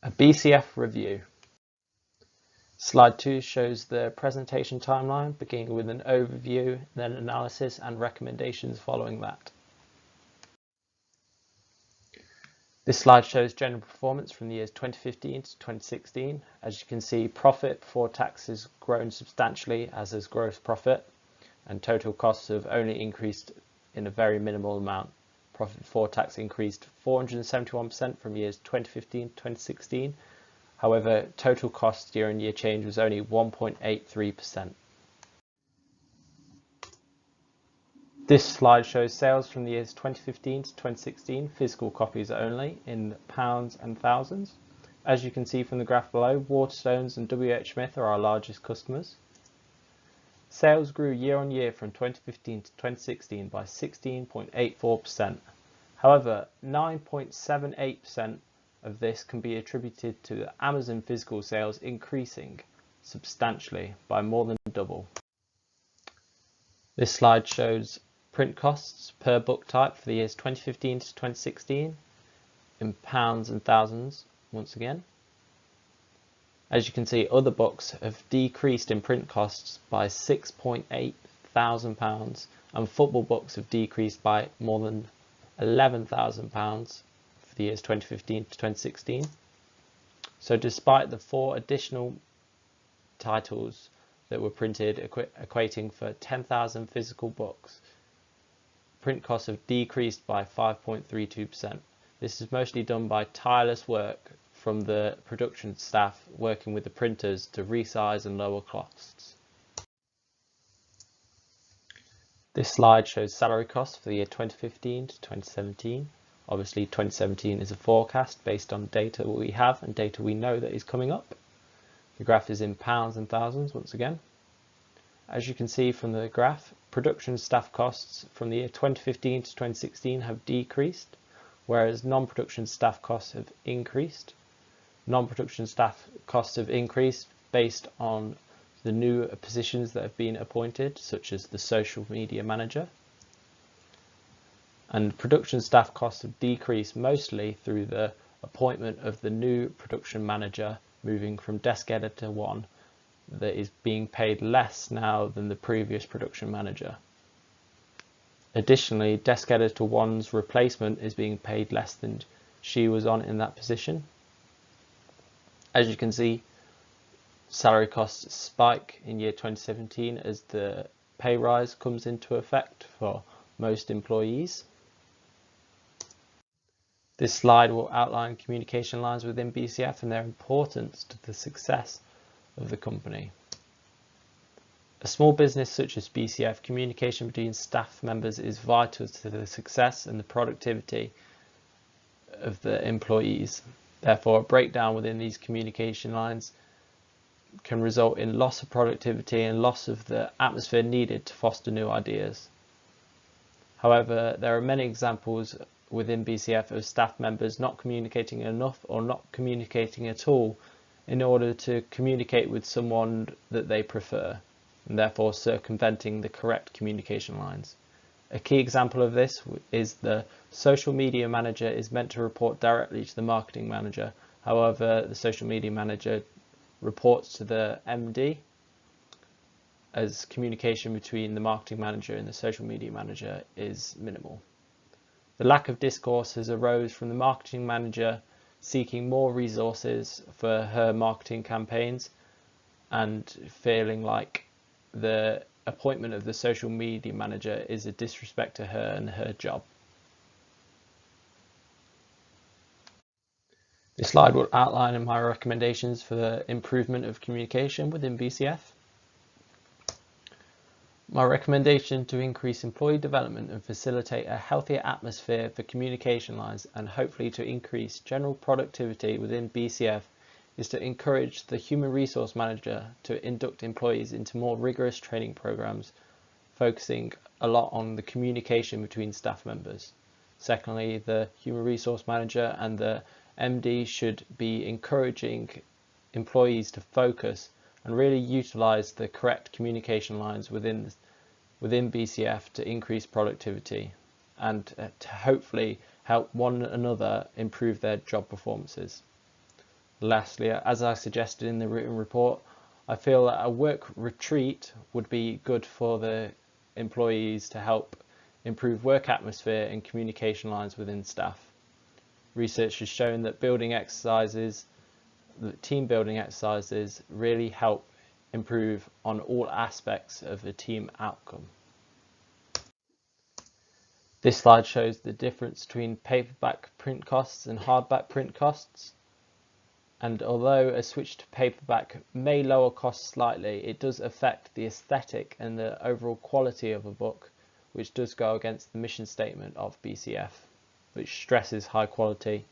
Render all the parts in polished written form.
A BCF review. Slide 2 shows the presentation timeline, beginning with an overview, then analysis and recommendations following that. This slide shows general performance from the years 2015 to 2016. As you can see, profit before tax has grown substantially, as has gross profit, and total costs have only increased in a very minimal amount. Profit before tax increased 471% from years 2015 to 2016. However, total cost year-on-year change was only 1.83%. This slide shows sales from the years 2015 to 2016, physical copies only, in pounds and thousands. As you can see from the graph below, Waterstones and WH Smith are our largest customers. Sales grew year-on-year from 2015 to 2016 by 16.84%. However, 9.78% of this can be attributed to the Amazon physical sales increasing substantially by more than double. This slide shows print costs per book type for the years 2015 to 2016 in pounds and thousands once again. As you can see, other books have decreased in print costs by £6,800 and football books have decreased by more than £11,000 for the years 2015 to 2016. So despite the 4 additional titles that were printed equating for 10,000 physical books, print costs have decreased by 5.32%. This is mostly done by tireless work from the production staff working with the printers to resize and lower costs. This slide shows salary costs for the year 2015 to 2017. Obviously 2017 is a forecast based on data we have and data we know that is coming up. The graph is in pounds and thousands once again. As you can see from the graph, production staff costs from the year 2015 to 2016 have decreased, whereas non-production staff costs have increased. Non-production staff costs have increased based on the new positions that have been appointed, such as the social media manager. And production staff costs have decreased mostly through the appointment of the new production manager, moving from desk editor 1, that is being paid less now than the previous production manager. Additionally, desk editor 1's replacement is being paid less than she was on in that position. As you can see, salary costs spike in year 2017 as the pay rise comes into effect for most employees. This slide will outline communication lines within BCF and their importance to the success of the company. A small business such as BCF, communication between staff members is vital to the success and the productivity of the employees. Therefore, a breakdown within these communication lines can result in loss of productivity and loss of the atmosphere needed to foster new ideas. However, there are many examples within BCF of staff members not communicating enough or not communicating at all in order to communicate with someone that they prefer, and therefore circumventing the correct communication lines. A key example of this is the social media manager is meant to report directly to the marketing manager. However, the social media manager reports to the MD, as communication between the marketing manager and the social media manager is minimal. The lack of discourse has arose from the marketing manager seeking more resources for her marketing campaigns and feeling like the appointment of the social media manager is a disrespect to her and her job. This slide will outline my recommendations for the improvement of communication within BCF. My recommendation to increase employee development and facilitate a healthier atmosphere for communication lines and hopefully to increase general productivity within BCF is to encourage the human resource manager to induct employees into more rigorous training programs, focusing a lot on the communication between staff members. Secondly, the human resource manager and the MD should be encouraging employees to focus and really utilize the correct communication lines within BCF to increase productivity and to hopefully help one another improve their job performances. Lastly, as I suggested in the written report, I feel that a work retreat would be good for the employees to help improve work atmosphere and communication lines within staff. Research has shown that team building exercises really help improve on all aspects of the team outcome. This slide shows the difference between paperback print costs and hardback print costs. And although a switch to paperback may lower costs slightly, it does affect the aesthetic and the overall quality of a book, which does go against the mission statement of BCF, which stresses high quality.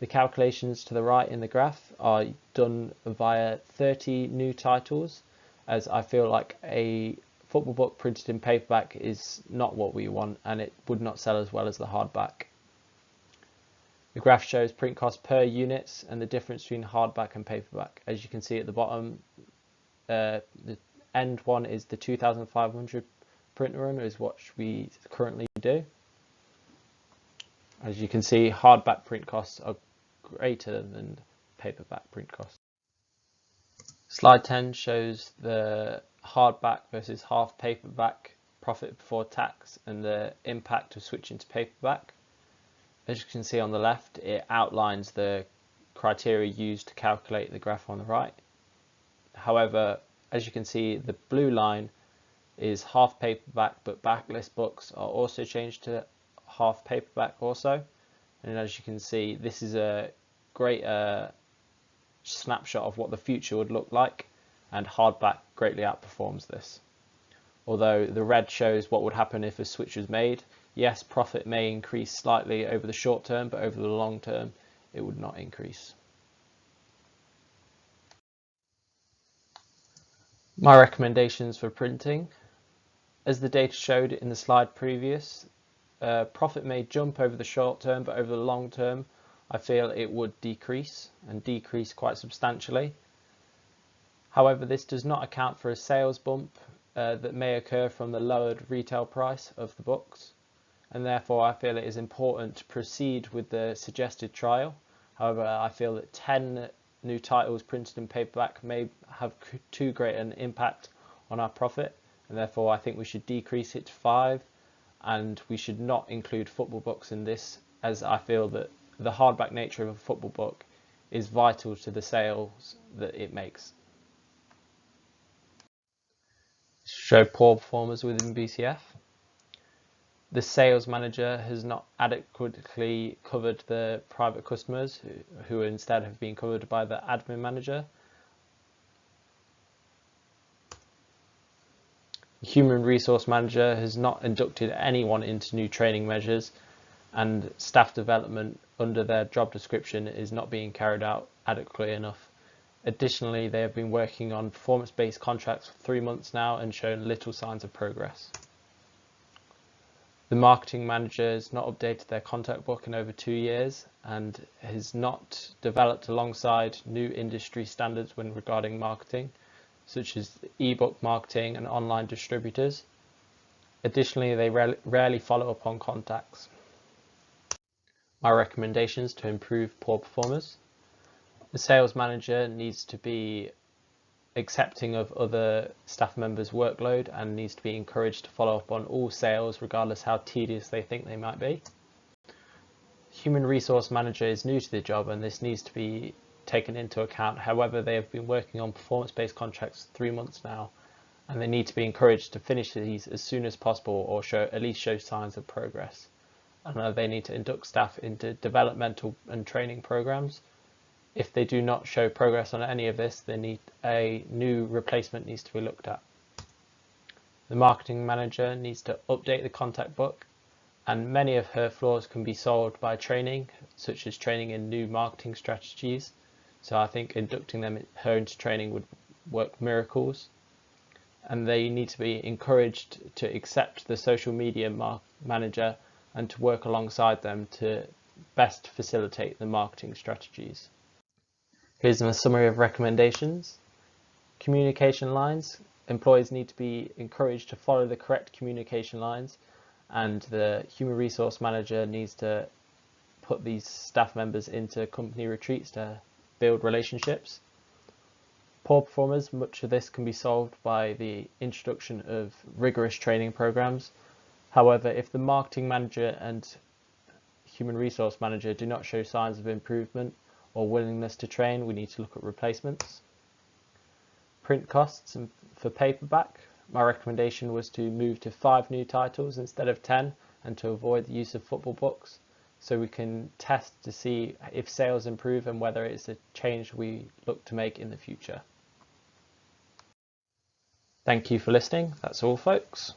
The calculations to the right in the graph are done via 30 new titles, as I feel like a football book printed in paperback is not what we want, and it would not sell as well as the hardback. The graph shows print cost per units and the difference between hardback and paperback. As you can see at the bottom, the end one is the 2,500 print run, is what we currently do. As you can see, hardback print costs are greater than paperback print costs. Slide 10 shows the hardback versus half paperback profit before tax and the impact of switching to paperback. As you can see on the left, it outlines the criteria used to calculate the graph on the right. However, as you can see, the blue line is half paperback, but backlist books are also changed to half paperback also. And as you can see, this is a great snapshot of what the future would look like, and hardback greatly outperforms this. Although the red shows what would happen if a switch was made. Yes, profit may increase slightly over the short term, but over the long term, it would not increase. My recommendations for printing. As the data showed in the slide previous, profit may jump over the short term, but over the long term, I feel it would decrease, and decrease quite substantially. However, this does not account for a sales bump that may occur from the lowered retail price of the books, and therefore I feel it is important to proceed with the suggested trial. However, I feel that 10 new titles printed in paperback may have too great an impact on our profit, and therefore I think we should decrease it to 5, and we should not include football books in this, as I feel that the hardback nature of a football book is vital to the sales that it makes. Show poor performers within BCF. The sales manager has not adequately covered the private customers who instead have been covered by the admin manager. The human resource manager has not inducted anyone into new training measures, and staff development under their job description is not being carried out adequately enough. Additionally, they have been working on performance-based contracts for 3 months now and shown little signs of progress. The marketing manager has not updated their contact book in over 2 years and has not developed alongside new industry standards when regarding marketing, such as ebook marketing and online distributors. Additionally, they rarely follow up on contacts. My recommendations to improve poor performers. The sales manager needs to be accepting of other staff members' workload and needs to be encouraged to follow up on all sales regardless how tedious they think they might be. Human resource manager is new to the job and this needs to be taken into account. However, they have been working on performance-based contracts for 3 months now, and they need to be encouraged to finish these as soon as possible or at least show signs of progress. And they need to induct staff into developmental and training programs. If they do not show progress on any of this, a new replacement needs to be looked at. The marketing manager needs to update the contact book, and many of her flaws can be solved by training, such as training in new marketing strategies. So I think inducting her into training would work miracles. And they need to be encouraged to accept the social media manager and to work alongside them to best facilitate the marketing strategies. Here's a summary of recommendations. Communication lines. Employees need to be encouraged to follow the correct communication lines, and the human resource manager needs to put these staff members into company retreats to build relationships. Poor performers, much of this can be solved by the introduction of rigorous training programs. However, if the marketing manager and human resource manager do not show signs of improvement or willingness to train, we need to look at replacements. Print costs for paperback, my recommendation was to move to 5 new titles instead of 10 and to avoid the use of football books, so we can test to see if sales improve and whether it's a change we look to make in the future. Thank you for listening. That's all, folks.